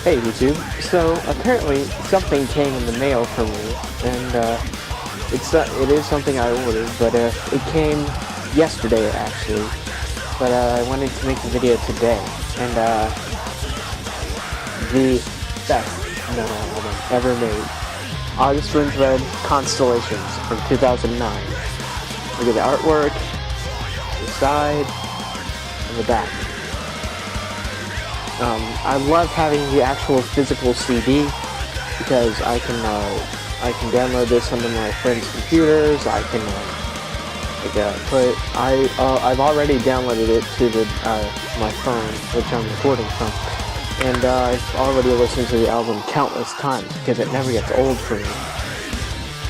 Hey YouTube. So apparently something came in the mail for me, and it is something I ordered, but it came yesterday actually. But I wanted to make the video today, and the best metal album ever made, August Burns Red Constellations from 2009. Look at the artwork, the side, and the back. I love having the actual physical CD because I can download this onto my friends' computers. I can I've already downloaded it to my phone, which I'm recording from, and I've already listened to the album countless times because it never gets old for me.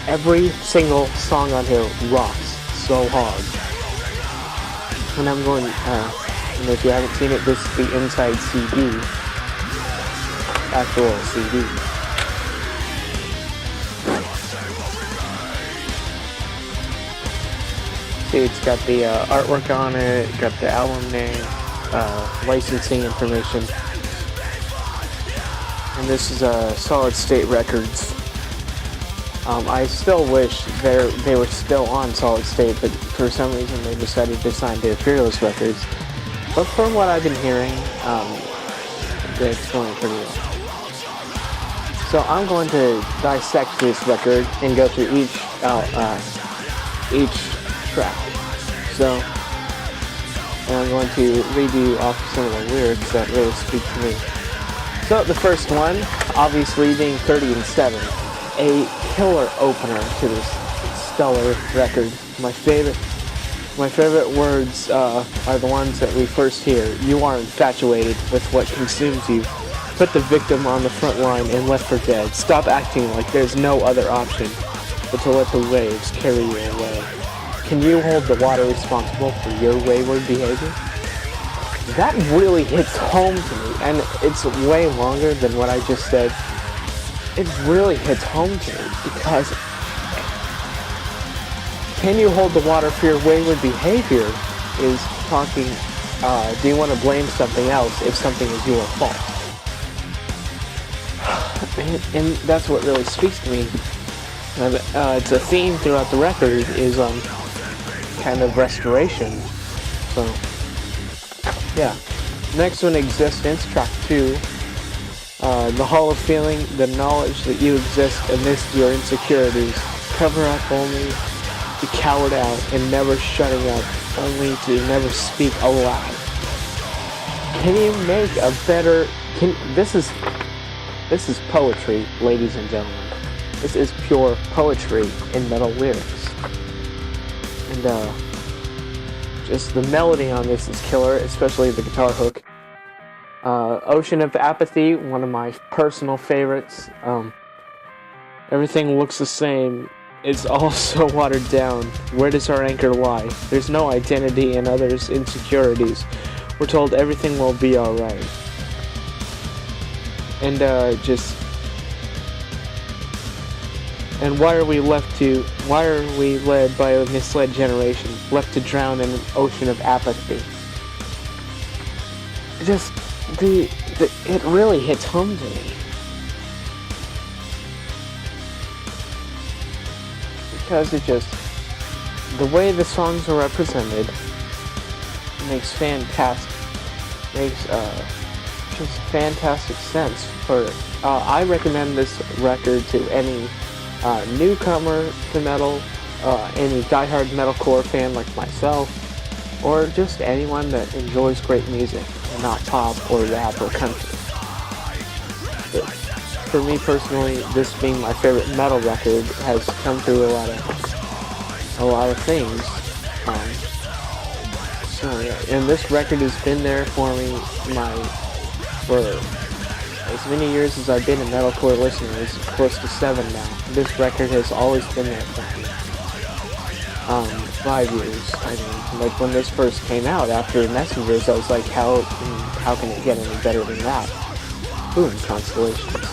Every single song on here rocks so hard, and I'm going. And if you haven't seen it, this is the inside CD, actual CD. See, it's got the artwork on it, got the album name, licensing information, and this is Solid State Records. I still wish they were still on Solid State, but for some reason they decided to sign to Fearless Records. But from what I've been hearing, it's going pretty well. So I'm going to dissect this record and go through each track. So, and I'm going to read you off some of the lyrics that really speak to me. So the first one, obviously being 30 and 7, a killer opener to this stellar record. My favorite words are the ones that we first hear. You are infatuated with what consumes you. Put the victim on the front line and left for dead. Stop acting like there's no other option but to let the waves carry you away. Can you hold the water responsible for your wayward behavior? That really hits home to me, and it's way longer than what I just said. It really hits home to me because can you hold the water for your wayward behavior is talking, do you want to blame something else if something is your fault? And that's what really speaks to me. It's a theme throughout the record is kind of restoration. So, yeah. Next one, Existence, track 2. The Hall of Feeling, the knowledge that you exist amidst your insecurities. Cover up only to coward out and never shutting up, only to never speak aloud. Can you make a better? This is poetry, ladies and gentlemen. This is pure poetry in metal lyrics, and just the melody on this is killer, especially the guitar hook. Ocean of Apathy, one of my personal favorites. Everything looks the same. It's all so watered down. Where does our anchor lie? There's no identity in others' insecurities. We're told everything will be alright. And why are we led by a misled generation, left to drown in an ocean of apathy? It really hits home to me. Because the way the songs are represented makes just fantastic sense for, I recommend this record to any newcomer to metal, any diehard metalcore fan like myself, or just anyone that enjoys great music, and not pop or rap or country. But for me personally, this being my favorite metal record has come through a lot of things. And this record has been there for me for as many years as I've been a metalcore listener. It's close to 7 now. This record has always been there for me. 5 years. I mean, like when this first came out after Messengers, I was like, how can it get any better than that? Boom, Constellations.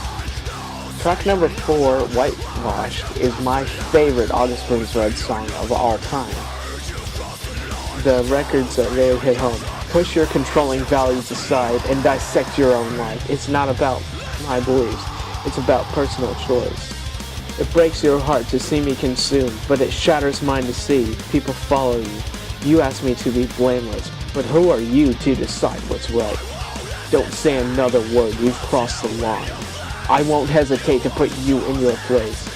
Track number 4, Whitewashed, is my favorite August Burns Red song of all time. The records that really hit home. Push your controlling values aside and dissect your own life. It's not about my beliefs. It's about personal choice. It breaks your heart to see me consumed, but it shatters mine to see people follow you. You ask me to be blameless, but who are you to decide what's right? Don't say another word, you've crossed the line. I won't hesitate to put you in your place.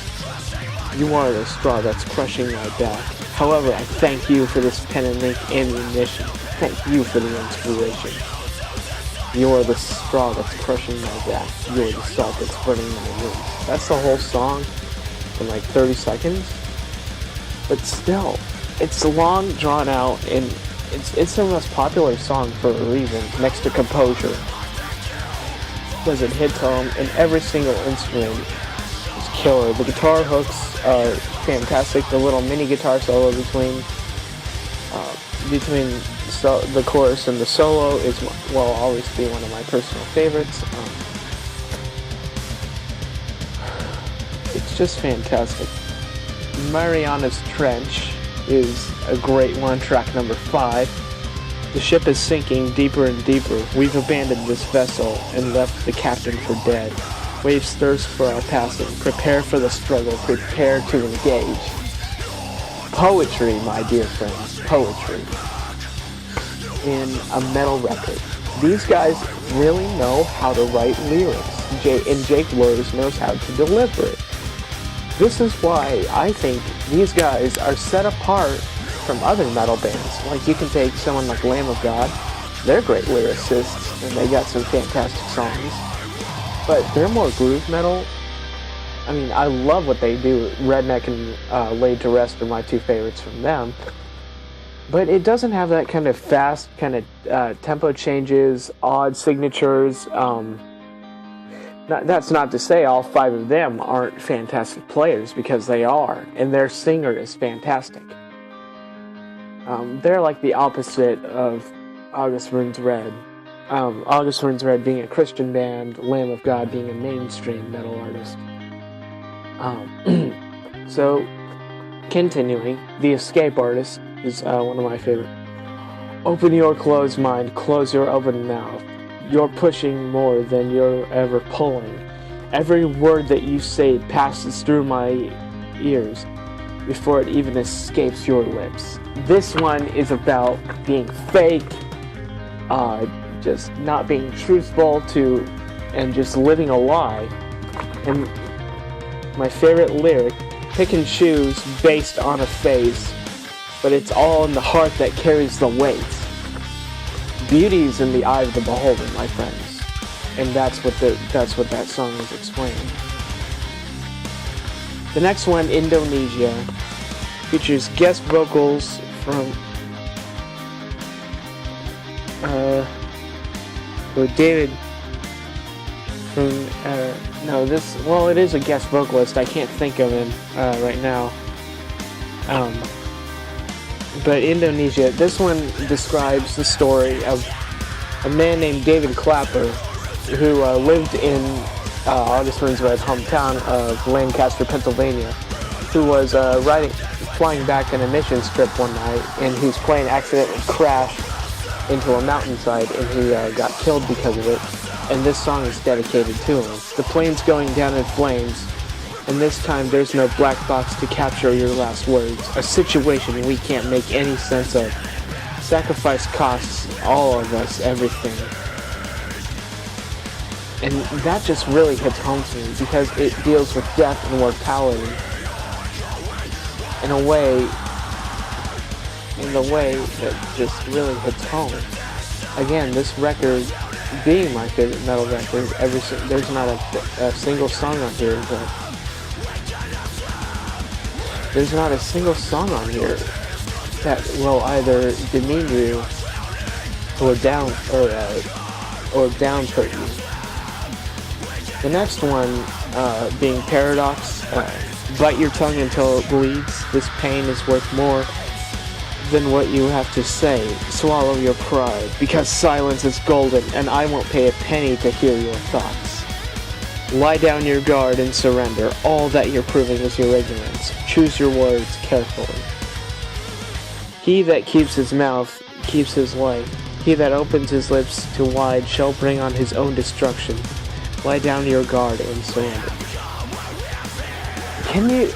You are the straw that's crushing my back. However, I thank you for this pen and ink ammunition. Thank you for the inspiration. You are the straw that's crushing my back. You are the salt that's burning my wounds. That's the whole song in like 30 seconds. But still, it's long, drawn out, and it's the most popular song for a reason, next to Composure. Because it hits home, and every single instrument is killer. The guitar hooks are fantastic. The little mini guitar solo between the chorus and the solo will always be one of my personal favorites. It's just fantastic. Mariana's Trench is a great one, track number 5. The ship is sinking deeper and deeper. We've abandoned this vessel and left the captain for dead. Waves thirst for our passing. Prepare for the struggle. Prepare to engage. Poetry, my dear friends. Poetry. In a metal record. These guys really know how to write lyrics. And Jake Lurs knows how to deliver it. This is why I think these guys are set apart from other metal bands. Like, you can take someone like Lamb of God. They're great lyricists, and they got some fantastic songs. But they're more groove metal. I mean, I love what they do. Redneck and Laid to Rest are my two favorites from them. But it doesn't have that kind of fast kind of tempo changes, odd signatures. That's not to say all 5 of them aren't fantastic players, because they are, and their singer is fantastic. They're like the opposite of August Burns Red. August Burns Red being a Christian band, Lamb of God being a mainstream metal artist. So, continuing, The Escape Artist is one of my favorite. Open your closed mind, close your open mouth. You're pushing more than you're ever pulling. Every word that you say passes through my ears before it even escapes your lips. This one is about being fake, just not being truthful and just living a lie. And my favorite lyric, pick and choose based on a face, but it's all in the heart that carries the weight. Beauty is in the eye of the beholder, my friends, and that's what that song is explaining. The next one, Indonesia, features guest vocals from David from it is a guest vocalist. I can't think of him right now. But Indonesia, this one describes the story of a man named David Clapper who lived in August Burns Red's hometown of Lancaster, Pennsylvania, who was flying back on a missions trip one night, and his plane accidentally crashed into a mountainside, and he got killed because of it. And this song is dedicated to him. The plane's going down in flames, and this time there's no black box to capture your last words. A situation we can't make any sense of. Sacrifice costs all of us everything. And that just really hits home to me, because it deals with death and mortality in a way that just really hits home. Again, this record being my favorite metal record, there's not a single song on here, but there's not a single song on here that will either demean you or downput you. The next one being Paradox, bite your tongue until it bleeds. This pain is worth more than what you have to say. Swallow your pride, because silence is golden, and I won't pay a penny to hear your thoughts. Lie down your guard and surrender. All that you're proving is your ignorance. Choose your words carefully. He that keeps his mouth keeps his life. He that opens his lips too wide shall bring on his own destruction. Lie down to your guard and surrender. Can you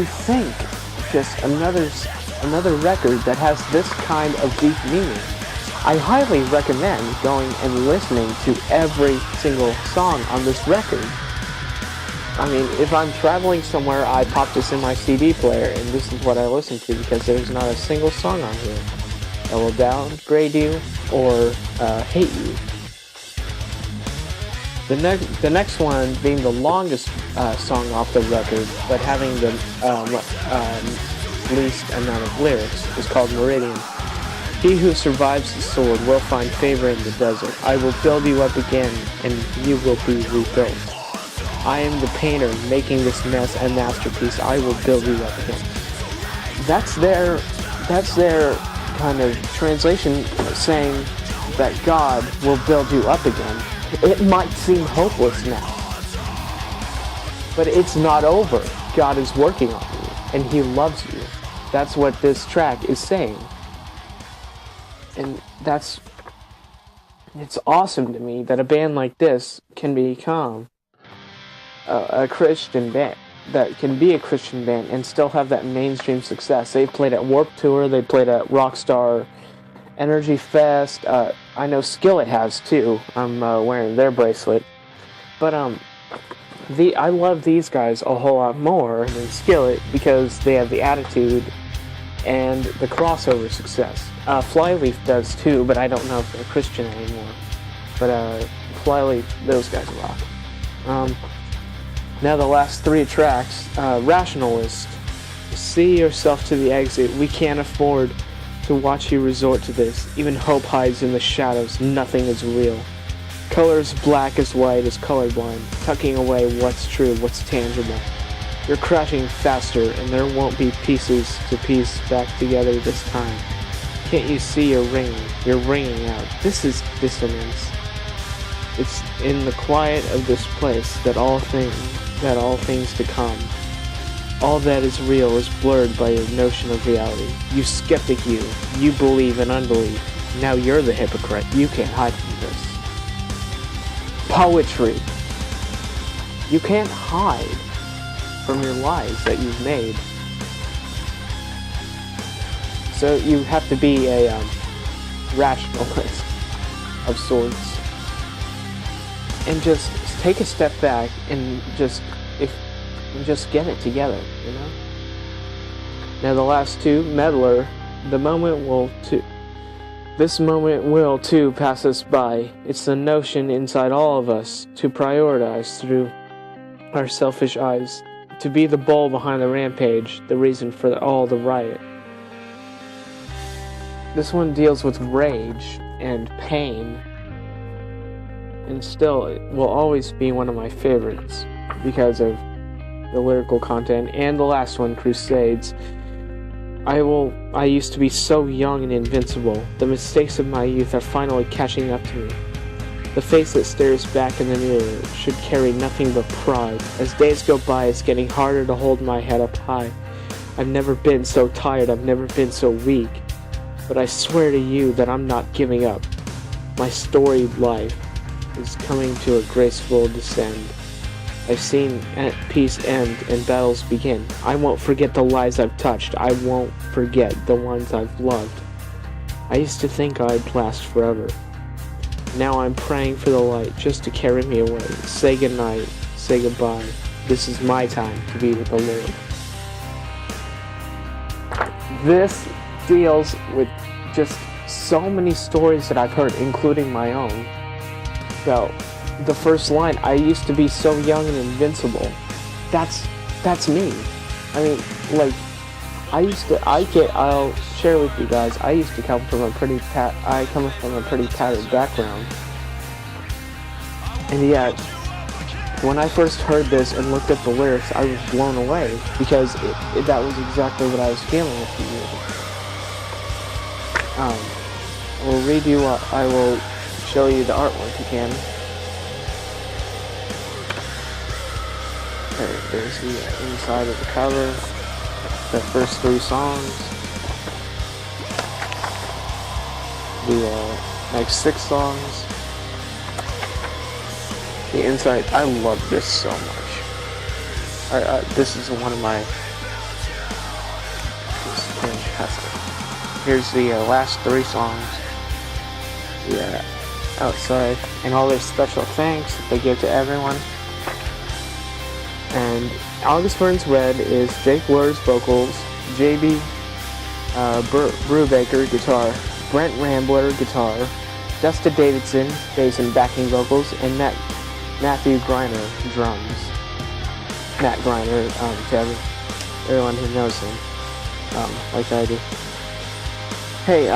think just another record that has this kind of deep meaning? I highly recommend going and listening to every single song on this record. I mean, if I'm traveling somewhere, I pop this in my CD player, and this is what I listen to, because there's not a single song on here that will downgrade you or hate you. The next one being the longest song off the record, but having the least amount of lyrics, is called Meridian. He who survives the sword will find favor in the desert. I will build you up again, and you will be rebuilt. I am the painter making this mess a masterpiece. I will build you up again. That's their kind of translation saying that God will build you up again. It might seem hopeless now, but it's not over. God is working on you, and He loves you. That's what this track is saying. And it's awesome to me that a band like this can become a Christian band, that can be a Christian band and still have that mainstream success. They've played at Warped Tour, they played at Rockstar Energy Fest. I know Skillet has too. I'm wearing their bracelet. But I love these guys a whole lot more than Skillet because they have the attitude and the crossover success. Flyleaf does too, but I don't know if they're Christian anymore. But Flyleaf, those guys rock. Now the last three tracks. Rationalist. See yourself to the exit. We can't afford to watch you resort to this. Even hope hides in the shadows. Nothing is real. Colors black as white as colorblind. Tucking away what's true, what's tangible. You're crashing faster, and there won't be pieces to piece back together this time. Can't you see you're ringing? You're ringing out. This is dissonance. It's in the quiet of this place that all things to come. All that is real is blurred by your notion of reality. You skeptic, you believe in unbelief. Now you're the hypocrite. You can't hide from this. Poetry. You can't hide from your lies that you've made. So you have to be a rationalist of sorts. And just take a step back and just get it together, you know? Now the last two, Meddler, this moment will too pass us by. It's the notion inside all of us to prioritize through our selfish eyes, to be the bull behind the rampage, the reason for all the riot. This one deals with rage and pain, and still it will always be one of my favorites because of the lyrical content. And the last one, Crusades. I used to be so young and invincible. The mistakes of my youth are finally catching up to me. The face that stares back in the mirror should carry nothing but pride. As days go by, it's getting harder to hold my head up high. I've never been so tired, I've never been so weak. But I swear to you that I'm not giving up. My storied life is coming to a graceful descend. I've seen peace end and battles begin. I won't forget the lives I've touched. I won't forget the ones I've loved. I used to think I'd last forever. Now I'm praying for the light just to carry me away. Say goodnight, say goodbye. This is my time to be with the Lord. This deals with just so many stories that I've heard, including my own. So, the first line, I used to be so young and invincible. That's me. I mean, like, I'll share with you guys, I used to come from a pretty tattered background. And yet, when I first heard this and looked at the lyrics, I was blown away, because that was exactly what I was feeling a few years ago. I will show you the artwork again. There's the inside of the cover, the first three songs, the next 6 songs, The inside, I love this so much. This is one of my... It's fantastic. Here's the last 3 songs. Yeah, outside, and all their special thanks that they give to everyone. And August Burns Red is Jake Blur's vocals, JB Brubaker guitar, Brent Rambler guitar, Dustin Davidson bass and backing vocals, and Matthew Griner drums. Matt Griner, to everyone who knows him, like I do. Hey,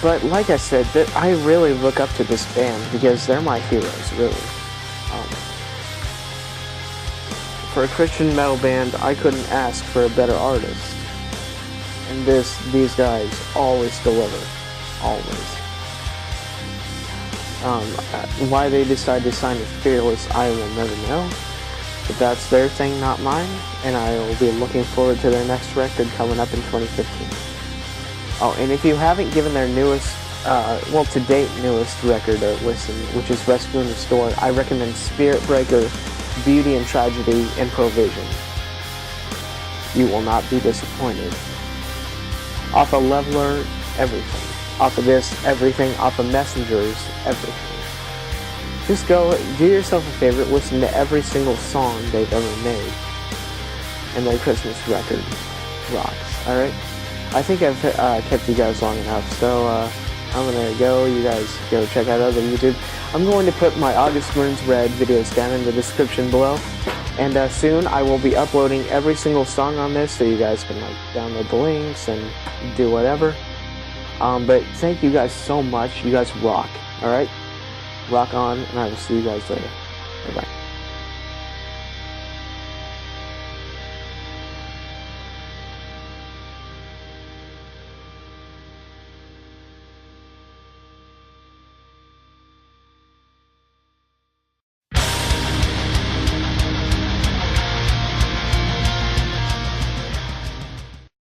but like I said, I really look up to this band because they're my heroes, really. For a Christian metal band, I couldn't ask for a better artist. And these guys always deliver. Always. Why they decide to sign with Fearless, I will never know. But that's their thing, not mine. And I will be looking forward to their next record coming up in 2015. Oh, and if you haven't given their newest, to date newest record a listen, which is Rescue and Restore, I recommend Spirit Breaker, Beauty and Tragedy, and Provision. You will not be disappointed. Off of Leveler, everything. Off of this, everything. Off of Messengers, everything. Just go, do yourself a favor, listen to every single song they've ever made. And their Christmas record rocks, alright? I think I've kept you guys long enough, so I'm gonna go. You guys go check out other YouTube. I'm going to put my August Burns Red videos down in the description below, and soon I will be uploading every single song on this, so you guys can like download the links and do whatever. But thank you guys so much. You guys rock. All right, rock on, and I will see you guys later. Bye bye.